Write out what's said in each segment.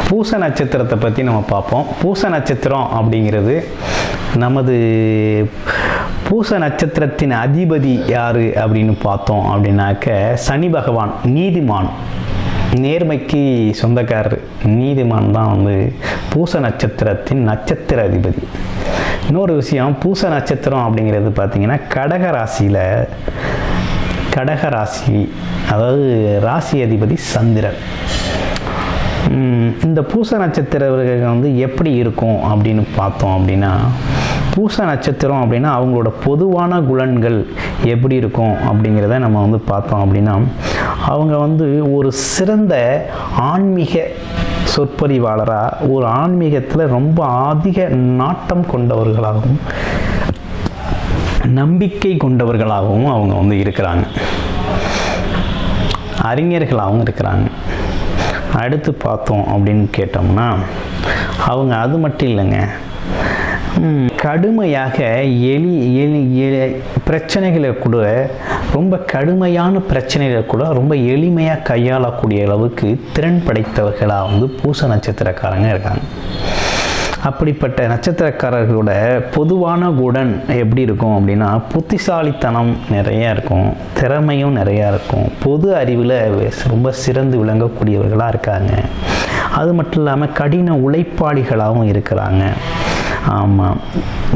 பூச நட்சத்திரத்தை பற்றி நம்ம பார்ப்போம். பூச நட்சத்திரம் அப்படிங்கிறது நமது பூச நட்சத்திரத்தின் அதிபதி யார் அப்படின்னு பார்த்தோம் அப்படின்னாக்க சனி பகவான், நீதிமான், நேர்மைக்கு சொந்தக்காரர் நீதிமான் தான் பூச நட்சத்திரத்தின் நட்சத்திர அதிபதி. இன்னொரு விஷயம், பூச நட்சத்திரம் அப்படிங்கிறது பார்த்திங்கன்னா கடகராசி, அதாவது ராசி அதிபதி சந்திரன். இந்த பூச நட்சத்திரர்கள் எப்படி இருக்கும் அப்படின்னு பார்த்தோம் அப்படின்னா, பூச நட்சத்திரம் அப்படின்னா அவங்களோட பொதுவான குணங்கள் எப்படி இருக்கும் அப்படிங்கிறத நம்ம பார்த்தோம் அப்படின்னா, அவங்க ஒரு சிறந்த ஆன்மீக சொற்பொழிவாளராக, ஒரு ஆன்மீகத்தில் ரொம்ப அதிக நாட்டம் கொண்டவர்களாகவும் நம்பிக்கை கொண்டவர்களாகவும் அவங்க இருக்கிறாங்க, அறிஞர்களாகவும் இருக்கிறாங்க. அடுத்து பார்த்தோம் அப்படின்னு கேட்டோம்னா, அவங்க அது மட்டும் இல்லைங்க, கடுமையாக பிரச்சனைகளை கூட, ரொம்ப கடுமையான பிரச்சனைகளை கூட ரொம்ப எளிமையாக கையாளக்கூடிய அளவுக்கு திறன் படைத்தவர்களாக பூச நட்சத்திரக்காரங்க இருக்காங்க. அப்படிப்பட்ட நட்சத்திரக்காரர்களோட பொதுவான குணம் எப்படி இருக்கும் அப்படின்னா, புத்திசாலித்தனம் நிறையா இருக்கும், திறமையும் நிறையா இருக்கும், பொது அறிவில் ரொம்ப சிறந்து விளங்கக்கூடியவர்களாக இருக்காங்க. அது மட்டும் இல்லாமல் கடின உழைப்பாளிகளாகவும் இருக்கிறாங்க. ஆமாம்,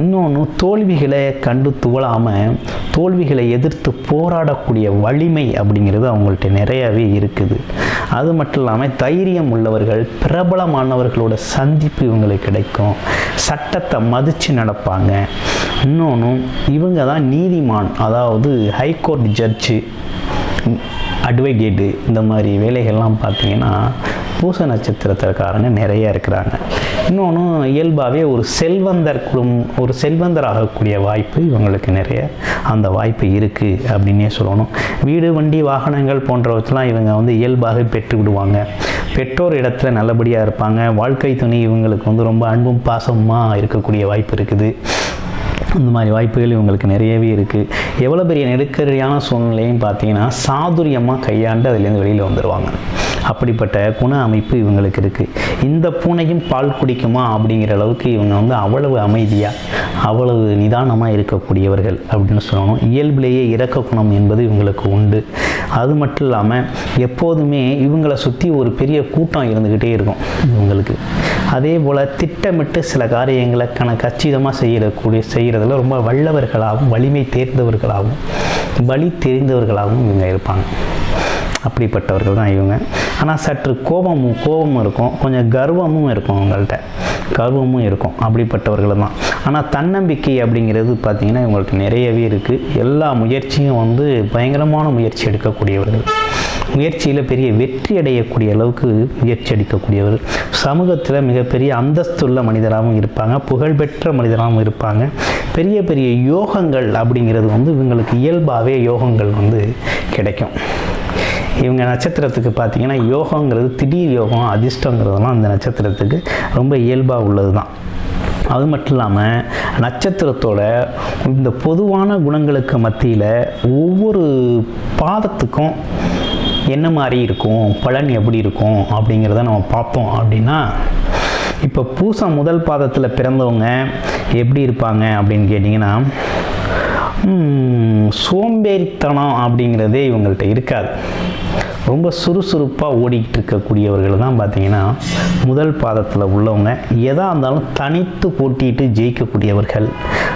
இன்னொன்று தோல்விகளை கண்டு துவளாமல் தோல்விகளை எதிர்த்து போராடக்கூடிய வலிமை அப்படிங்கிறது அவங்கள்ட்ட நிறையாவே இருக்குது. அது மட்டும் இல்லாமல் தைரியம் உள்ளவர்கள், பிரபலமானவர்களோட சந்திப்பு இவங்களுக்கு கிடைக்கும், சட்டத்தை மதித்து நடப்பாங்க. இன்னொன்று, இவங்க தான் நீதிமான், அதாவது ஹைகோர்ட் ஜட்ஜு, அட்வொகேட்டு, இந்த மாதிரி வேலைகள்லாம் பார்த்திங்கன்னா பூச நட்சத்திரக்காரங்க நிறைய இருக்கிறாங்க. இன்னொன்று, இயல்பாகவே ஒரு செல்வந்தராகக்கூடிய வாய்ப்பு இவங்களுக்கு நிறைய அந்த வாய்ப்பு இருக்குது அப்படின்னே சொல்லணும். வீடு, வண்டி, வாகனங்கள் போன்றவற்றெல்லாம் இவங்க இயல்பாக பெற்று விடுவாங்க. பெற்றோர் இடத்துல நல்லபடியாக இருப்பாங்க. வாழ்க்கை துணை இவங்களுக்கு ரொம்ப அன்பும் பாசமாக இருக்கக்கூடிய வாய்ப்பு இருக்குது. இந்த மாதிரி வாய்ப்புகள் இவங்களுக்கு நிறையவே இருக்குது. எவ்வளோ பெரிய நெருக்கடியான சூழ்நிலையும் பார்த்தீங்கன்னா சாதுரியமாக கையாண்டு அதுலேருந்து வெளியில் வந்துடுவாங்க. அப்படிப்பட்ட குண அமைப்பு இவங்களுக்கு இருக்குது. இந்த பூனையும் பால் குடிக்குமா அப்படிங்கிற அளவுக்கு இவங்க அவ்வளவு அமைதியாக, அவ்வளவு நிதானமாக இருக்கக்கூடியவர்கள் அப்படின்னு சொல்லணும். இயல்பிலேயே இரக்க குணம் என்பது இவங்களுக்கு உண்டு. அது மட்டும் இல்லாமல் எப்போதுமே இவங்களை சுற்றி ஒரு பெரிய கூட்டம் இருந்துக்கிட்டே இருக்கும் இவங்களுக்கு. அதே போல் திட்டமிட்டு சில காரியங்களை கச்சிதமாக செய்கிறதுல ரொம்ப வல்லவர்களாகவும், வலிமை தேர்ந்தவர்களாகவும், வழி தெரிந்தவர்களாகவும் இவங்க இருப்பாங்க. அப்படிப்பட்டவர்கள் தான் இவங்க. ஆனால் சற்று கோபமும் இருக்கும், கொஞ்சம் கர்வமும் இருக்கும், அவங்கள்ட்ட கர்வமும் இருக்கும். அப்படிப்பட்டவர்கள் தான். ஆனால் தன்னம்பிக்கை அப்படிங்கிறது பார்த்திங்கன்னா இவங்கள்ட்ட நிறையவே இருக்குது. எல்லா முயற்சியும் பயங்கரமான முயற்சி எடுக்கக்கூடியவர்கள், முயற்சியில் பெரிய வெற்றி அடையக்கூடிய அளவுக்கு முயற்சி எடுக்கக்கூடியவர்கள், சமூகத்தில் மிகப்பெரிய அந்தஸ்துள்ள மனிதராகவும் இருப்பாங்க, புகழ்பெற்ற மனிதராகவும் இருப்பாங்க. பெரிய பெரிய யோகங்கள் அப்படிங்கிறது இவங்களுக்கு இயல்பாகவே யோகங்கள் கிடைக்கும். இவங்க நட்சத்திரத்துக்கு பார்த்திங்கன்னா யோகங்கிறது, திடீர் யோகம், அதிர்ஷ்டங்கிறதெல்லாம் அந்த நட்சத்திரத்துக்கு ரொம்ப இயல்பாக உள்ளது தான். அது மட்டும் இல்லாமல் நட்சத்திரத்தோட இந்த பொதுவான குணங்களுக்கு மத்தியில் ஒவ்வொரு பாதத்துக்கும் என்ன மாதிரி இருக்கும், பலன் எப்படி இருக்கும் அப்படிங்கிறத நம்ம பார்த்தோம் அப்படின்னா, இப்போ பூசம் முதல் பாதத்தில் பிறந்தவங்க எப்படி இருப்பாங்க அப்படின்னு கேட்டிங்கன்னா, சோம்பேறித்தனம் அப்படிங்கிறதே இவங்கள்ட்ட இருக்காது. ரொம்ப சுறுசுறுப்பாக ஓடிக்கிட்டு இருக்கக்கூடியவர்கள் தான் பார்த்திங்கன்னா முதல் பாதத்தில் உள்ளவங்க. எதாக இருந்தாலும் தனித்து போட்டிட்டு ஜெயிக்கக்கூடியவர்கள்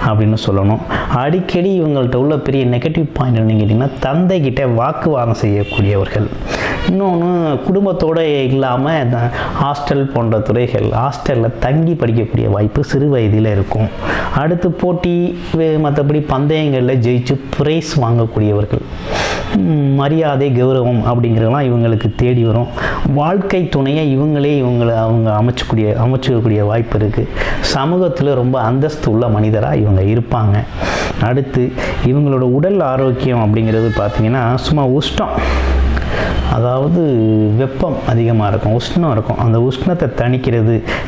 அப்படின்னு சொல்லணும். அடிக்கடி இவங்கள்ட்ட உள்ள பெரிய நெகட்டிவ் பாயிண்ட் என்னன்னு கேட்டிங்கன்னா, தந்தைக்கிட்ட வாக்குவாதம் செய்யக்கூடியவர்கள். இன்னொன்று, குடும்பத்தோடு இல்லாமல் ஹாஸ்டல் போன்ற துறைகள், ஹாஸ்டலில் தங்கி படிக்கக்கூடிய வாய்ப்பு சிறு வயதில் இருக்கும். அடுத்து போட்டி, மற்றபடி பந்தயங்களில் ஜெயிச்சு ப்ரைஸ் வாங்கக்கூடியவர்கள், மரியாதை, கௌரவம் அப்படிங்கிறதெல்லாம் இவங்களுக்கு தேடி வரும். வாழ்க்கை துணையை அவங்க அமைச்சுக்கக்கூடிய வாய்ப்பு இருக்குது. சமூகத்தில் ரொம்ப அந்தஸ்து உள்ள மனிதராக இவங்க இருப்பாங்க. அடுத்து இவங்களோட உடல் ஆரோக்கியம் அப்படிங்கிறது பார்த்திங்கன்னா சும்மா உஷ்ணம், அதாவது வெப்பம் அதிகமாக இருக்கும், உஷ்ணம் இருக்கும். அந்த உஷ்ணத்தை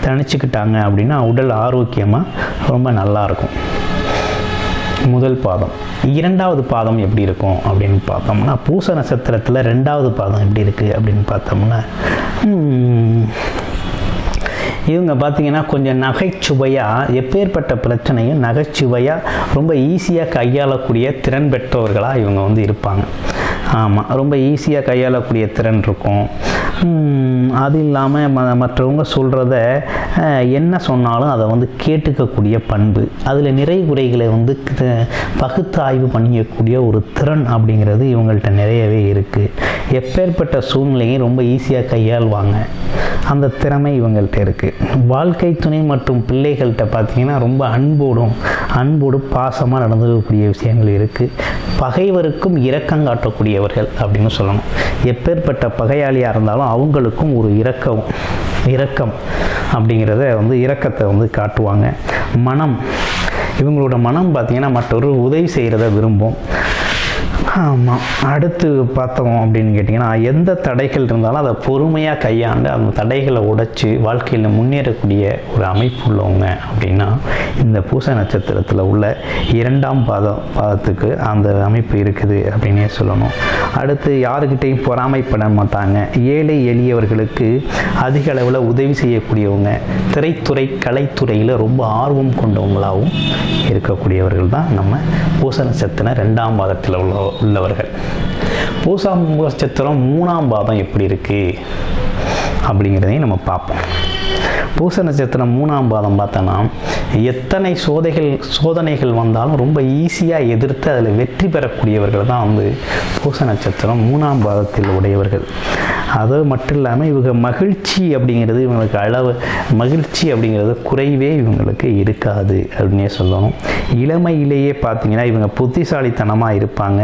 தணிச்சுக்கிட்டாங்க அப்படின்னா உடல் ஆரோக்கியமாக ரொம்ப நல்லாயிருக்கும். முதல் பாதம். இரண்டாவது பாதம் எப்படி இருக்கும் அப்படின்னு பார்த்தோம்னா, பூச நட்சத்திரத்தில் ரெண்டாவது பாதம் எப்படி இருக்குது அப்படின்னு பார்த்தோம்னா, இவங்க பார்த்திங்கன்னா கொஞ்சம் நகைச்சுவையாக எப்பேற்பட்ட பிரச்சனையும் நகைச்சுவையாக ரொம்ப ஈஸியாக கையாளக்கூடிய திறன் பெற்றவர்களாக இவங்க வந்து இருப்பாங்க. ஆமாம், ரொம்ப ஈஸியாக கையாளக்கூடிய திறன் இருக்கும். அது இல்லாமல் மற்றவங்க சொல்கிறத என்ன சொன்னாலும் அதை வந்து கேட்டுக்கக்கூடிய பண்பு, அதில் நிறை குறைகளை வந்து பகுத்தாய்வு பண்ணிக்கக்கூடிய ஒரு திறன் அப்படிங்கிறது இவங்கள்ட்ட நிறையவே இருக்குது. எப்பேற்பட்ட சூழ்நிலையும் ரொம்ப ஈஸியாக கையாள்வாங்க, அந்த திறமை இவங்கள்ட்ட இருக்குது. வாழ்க்கை துணை மற்றும் பிள்ளைகள்கிட்ட பார்த்திங்கன்னா ரொம்ப அன்போடு பாசமாக நடந்துக்கக்கூடிய விஷயங்கள் இருக்குது. பகைவருக்கும் இரக்கம் காட்டக்கூடியவர்கள் அப்படின்னு சொல்லணும். எப்பேற்பட்ட பகையாளியாக இருந்தாலும் அவங்களுக்கும் ஒரு இரக்கம் அப்படிங்கிறத வந்து இரக்கத்தை வந்து காட்டுவாங்க. இவங்களோட மனம் பார்த்திங்கன்னா மற்றொரு உதவி செய்கிறத விரும்பும். ஆமாம், அடுத்து பார்த்தோம் அப்படின்னு கேட்டிங்கன்னா, எந்த தடைகள் இருந்தாலும் அதை பொறுமையாக கையாண்டு அந்த தடைகளை உடைச்சி வாழ்க்கையில் முன்னேறக்கூடிய ஒரு அமைப்பு உள்ளவங்க அப்படின்னா இந்த பூச நட்சத்திரத்தில் உள்ள 2ஆம் பாதத்துக்கு அந்த அமைப்பு இருக்குது அப்படின்னே சொல்லணும். அடுத்து யாருக்கிட்டையும் பொறாமைப்பட மாட்டாங்க. ஏழை எளியவர்களுக்கு அதிக அளவில் உதவி செய்யக்கூடியவங்க. திரைத்துறை கலைத்துறையில் ரொம்ப ஆர்வம் கொண்டவங்களாகவும் இருக்கக்கூடியவர்கள் தான் நம்ம பூச நட்சத்திரம் 2ஆம் பாதத்தில் உள்ளவர்கள். பூச நட்சத்திரம் 3ஆம் பாதம் எப்படி இருக்குது அப்படிங்கிறதையும் நம்ம பார்ப்போம். பூச நட்சத்திரம் 3ஆம் பாதம் பார்த்தோன்னா எத்தனை சோதனைகள் வந்தாலும் ரொம்ப ஈஸியாக எதிர்த்து அதில் வெற்றி பெறக்கூடியவர்கள் தான் வந்து பூச நட்சத்திரம் 3ஆம் பாதத்தில் உடையவர்கள். அது மட்டும் இல்லாமல் இவங்க மகிழ்ச்சி அப்படிங்கிறது குறைவே இவங்களுக்கு இருக்காது அப்படின்னே சொல்லணும். இளமையிலேயே பார்த்திங்கன்னா இவங்க புத்திசாலித்தனமாக இருப்பாங்க.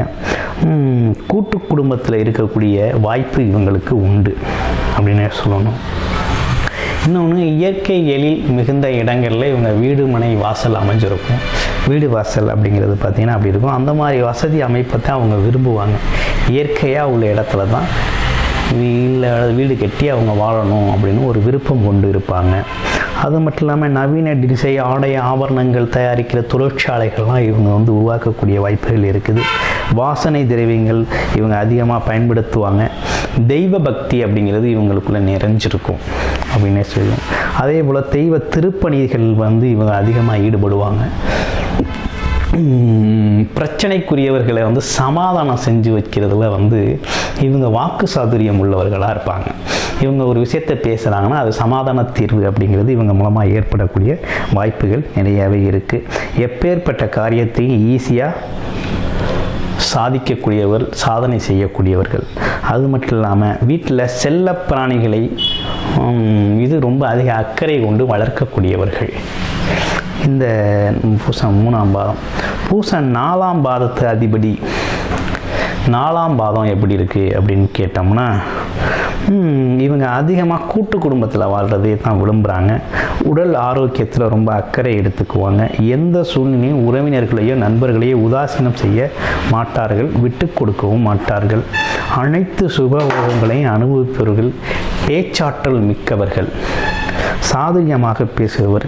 கூட்டு குடும்பத்தில் இருக்கக்கூடிய வாய்ப்பு இவங்களுக்கு உண்டு அப்படின்னே சொல்லணும். இன்னொன்று, இயற்கை எழில் மிகுந்த இடங்களில் இவங்க வீடு மனை வாசல் அமைஞ்சிருக்கும். வீடு வாசல் அப்படிங்கிறது பார்த்திங்கன்னா அப்படி இருக்கும். அந்த மாதிரி வசதி அமைப்பை தான் அவங்க விரும்புவாங்க. இயற்கையாக உள்ள இடத்துல தான் வீடு கட்டி அவங்க வாழணும் அப்படின்னு ஒரு விருப்பம் கொண்டு இருப்பாங்க. அது மட்டும் இல்லாமல் நவீன டிசை ஆடை ஆபரணங்கள் தயாரிக்கிற தொழிற்சாலைகள்லாம் இவங்க வந்து உருவாக்கக்கூடிய வாய்ப்புகள் இருக்குது. வாசனை திரவியங்கள் இவங்க அதிகமாக பயன்படுத்துவாங்க. தெய்வ பக்தி அப்படிங்கிறது இவங்களுக்குள்ளே நிறைஞ்சிருக்கும் அப்படின்னே சொல்லுவோம். அதே போல் தெய்வ திருப்பணிகள் வந்து இவங்க அதிகமாக ஈடுபடுவாங்க. பிரச்சனைக்குரியவர்களை வந்து சமாதானம் செஞ்சு வைக்கிறதுல வந்து இவங்க வாக்கு சாதுரியம் உள்ளவர்களாக இருப்பாங்க. இவங்க ஒரு விஷயத்தை பேசுகிறாங்கன்னா அது சமாதான தீர்வு அப்படிங்கிறது இவங்க மூலமாக ஏற்படக்கூடிய வாய்ப்புகள் நிறையாவே இருக்குது. எப்பேற்பட்ட காரியத்தையும் ஈஸியாக சாதனை செய்யக்கூடியவர்கள். அது மட்டும் இல்லாமல் வீட்டில் செல்ல பிராணிகளை இது ரொம்ப அதிக அக்கறை கொண்டு வளர்க்கக்கூடியவர்கள். இந்த பூசம் 3ஆம் பாதம். பூசம் 4ஆம் பாதத்து அதிபதி 4ஆம் பாதம் எப்படி இருக்குது அப்படின்னு கேட்டோம்னா, இவங்க அதிகமாக கூட்டு குடும்பத்தில் வாழ்கிறதே தான் விரும்புகிறாங்க. உடல் ஆரோக்கியத்தில் ரொம்ப அக்கறை எடுத்துக்குவாங்க. எந்த சூழ்நிலையும் உறவினர்களையோ நண்பர்களையோ உதாசீனம் செய்ய மாட்டார்கள், விட்டு கொடுக்கவும் மாட்டார்கள். அனைத்து சுபபோகங்களையும் அனுபவிப்பவர்கள். பேச்சாற்றல் மிக்கவர்கள், சாதுரியமாக பேசுபவர்,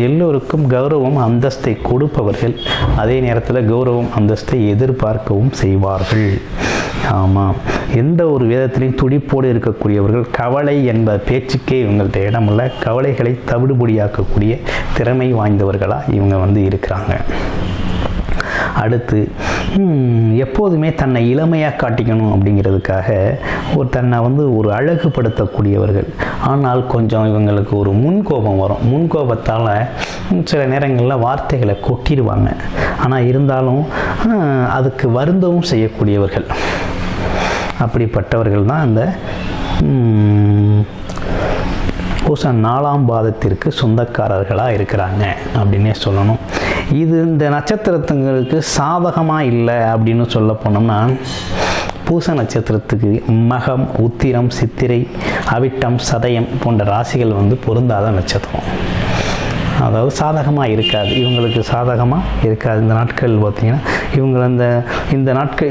எல்லோருக்கும் கௌரவம் அந்தஸ்தை கொடுப்பவர்கள். அதே நேரத்தில் கௌரவம் அந்தஸ்தை எதிர்பார்க்கவும் செய்வார்கள். ஆமாம், எந்த ஒரு விதத்திலையும் துடிப்போடு இருக்கக்கூடியவர்கள். கவலை என்ப பேச்சுக்கே இவங்கள்ட்ட இடமில்ல. கவலைகளை தவிடுபொடியாக்கக்கூடிய திறமை வாய்ந்தவர்களாக இவங்க வந்து இருக்கிறாங்க. அடுத்து, எப்போதுமே தன்னை இளமையாக காட்டிக்கணும் அப்படிங்கிறதுக்காக தன்னை வந்து ஒரு அழகுபடுத்தக்கூடியவர்கள். ஆனால் கொஞ்சம் இவங்களுக்கு ஒரு முன்கோபம் வரும். முன்கோபத்தால் சில நேரங்களில் வார்த்தைகளை கொட்டிடுவாங்க. ஆனால் இருந்தாலும் அதுக்கு வருந்தவும் செய்யக்கூடியவர்கள். அப்படிப்பட்டவர்கள் தான் இந்த பூசம் 4ஆம் பாதத்திற்கு சொந்தக்காரர்களாக இருக்கிறாங்க அப்படின்னே சொல்லணும். இது இந்த நட்சத்திரத்துங்களுக்கு சாதகமாக இல்லை அப்படின்னு சொல்ல போனோம்னா, பூச நட்சத்திரத்துக்கு மகம், உத்திரம், சித்திரை, அவிட்டம், சதயம் போன்ற ராசிகள் வந்து பொருந்தாத நட்சத்திரம். அதாவது சாதகமாக இருக்காது, இவங்களுக்கு சாதகமாக இருக்காது. இந்த நாட்கள் பார்த்திங்கன்னா இவங்க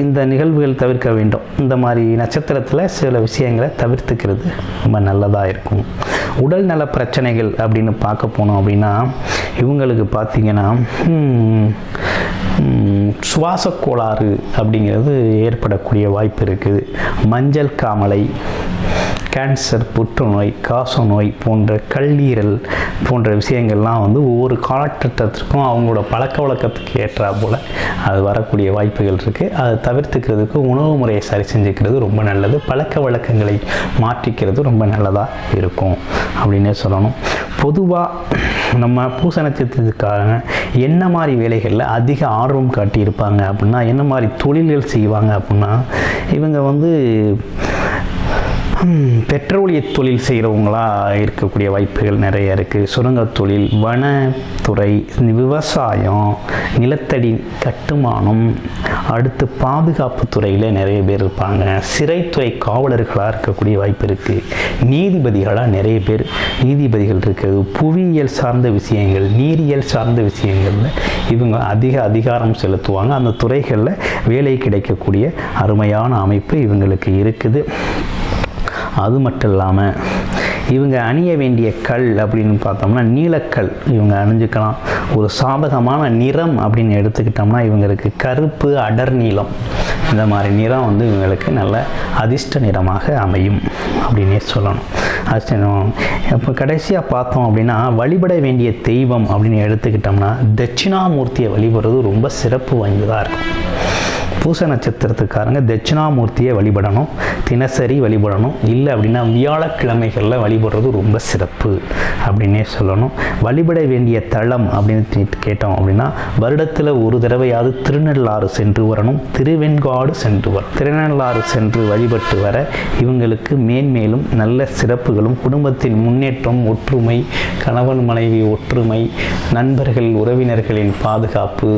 இந்த நிகழ்வுகள் தவிர்க்க வேண்டும். இந்த மாதிரி நட்சத்திரத்தில் சில விஷயங்களை தவிர்த்துக்கிறது ரொம்ப நல்லதாக இருக்கும். உடல் நல பிரச்சனைகள் அப்படின்னு பார்க்க போனோம் அப்படின்னா, இவங்களுக்கு பார்த்திங்கன்னா சுவாச கோளாறு அப்படிங்கிறது ஏற்படக்கூடிய வாய்ப்பு இருக்குது. மஞ்சள் காமாலை, கேன்சர், புற்றுநோய், காசநோய் போன்ற கல்லீரல் போன்ற விஷயங்கள்லாம் வந்து ஒவ்வொரு காலகட்டத்திற்கும் அவங்களோட பழக்க வழக்கத்துக்கு ஏற்றா போல் அது வரக்கூடிய வாய்ப்புகள் இருக்குது. அதை தவிர்த்துக்கிறதுக்கு உணவு முறையை சரி செஞ்சுக்கிறது ரொம்ப நல்லது. பழக்க வழக்கங்களை மாற்றிக்கிறது ரொம்ப நல்லதாக இருக்கும் அப்படின்னே சொல்லணும். பொதுவாக நம்ம பூச நட்சத்திரத்துக்காக என்ன மாதிரி வேலைகளில் அதிக ஆர்வம் காட்டியிருப்பாங்க அப்படின்னா, என்ன மாதிரி தொழில்கள் செய்வாங்க அப்படின்னா, இவங்க வந்து பெட்ரோலிய தொழில் செய்கிறவங்களாக இருக்கக்கூடிய வாய்ப்புகள் நிறைய இருக்குது. சுரங்கத் தொழில், வனத்துறை, விவசாயம், நிலத்தடி கட்டுமானம், அடுத்து பாதுகாப்பு துறையில் நிறைய பேர் இருப்பாங்க. சிறைத்துறை காவலர்களாக இருக்கக்கூடிய வாய்ப்பு இருக்குது. நீதிபதிகளாக நிறைய பேர் நீதிபதிகள் இருக்குது. புவியியல் சார்ந்த விஷயங்கள், நீரியல் சார்ந்த விஷயங்களில் இவங்க அதிக அதிகாரம் செலுத்துவாங்க. அந்த துறைகளில் வேலை கிடைக்கக்கூடிய அருமையான அமைப்பு இவங்களுக்கு இருக்குது. அது மட்டும் இல்லாமல் இவங்க அணிய வேண்டிய கல் அப்படின்னு பார்த்தோம்னா நீலக்கல் இவங்க அணிஞ்சுக்கலாம். ஒரு சாதகமான நிறம் அப்படின்னு எடுத்துக்கிட்டோம்னா இவங்களுக்கு கருப்பு, அடர் நீலம், இந்த மாதிரி நிறம் வந்து இவங்களுக்கு நல்ல அதிர்ஷ்ட நிறமாக அமையும் அப்படின்னே சொல்லணும். இப்போ கடைசியாக பார்த்தோம் அப்படின்னா வழிபட வேண்டிய தெய்வம் அப்படின்னு எடுத்துக்கிட்டோம்னா தட்சிணாமூர்த்தியை வழிபடுறது ரொம்ப சிறப்பு வாய்ந்ததாக இருக்கும். பூச நட்சத்திரத்துக்காரங்க தட்சிணாமூர்த்தியை வழிபடணும், தினசரி வழிபடணும். இல்லை அப்படின்னா வியாழக்கிழமைகளில் வழிபடுறது ரொம்ப சிறப்பு அப்படின்னே சொல்லணும். வழிபட வேண்டிய தலம் அப்படின்னு கேட்டோம் அப்படின்னா வருடத்தில் ஒரு தடவையாவது திருநள்ளாறு சென்று வரணும், திருவெண்காடு சென்று வரும். திருநள்ளாறு சென்று வழிபட்டு வர இவங்களுக்கு மேன்மேலும் நல்ல சிறப்புகளும், குடும்பத்தின் முன்னேற்றம், ஒற்றுமை, கணவன் மனைவி ஒற்றுமை, நண்பர்கள் உறவினர்களின் பாதுகாப்பு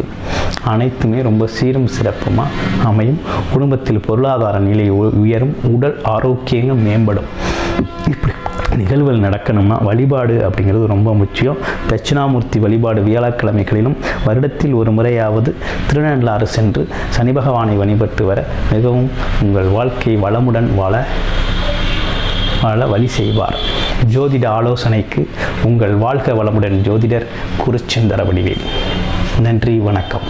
அனைத்துமே ரொம்ப சீரும் சிறப்புமாக அமையும். குடும்பத்தில் பொருளாதார நிலை உயரும், உடல் ஆரோக்கியங்கள் மேம்படும். இப்படி நிகழ்வுகள் நடக்கணும்னா வழிபாடு அப்படிங்கிறது ரொம்ப முக்கியம். தட்சிணாமூர்த்தி வழிபாடு வியாழக்கிழமைகளிலும் வருடத்தில் ஒரு முறையாவது திருநள்ளாறு சென்று சனி பகவானை வழிபட்டு வர மிகவும் உங்கள் வாழ்க்கை வளமுடன் வாழ வழி செய்வார். ஜோதிட ஆலோசனைக்கு உங்கள் வாழ்க்கை வளமுடன் ஜோதிடர் குருச்சந்திர வடிவேல். நன்றி, வணக்கம்.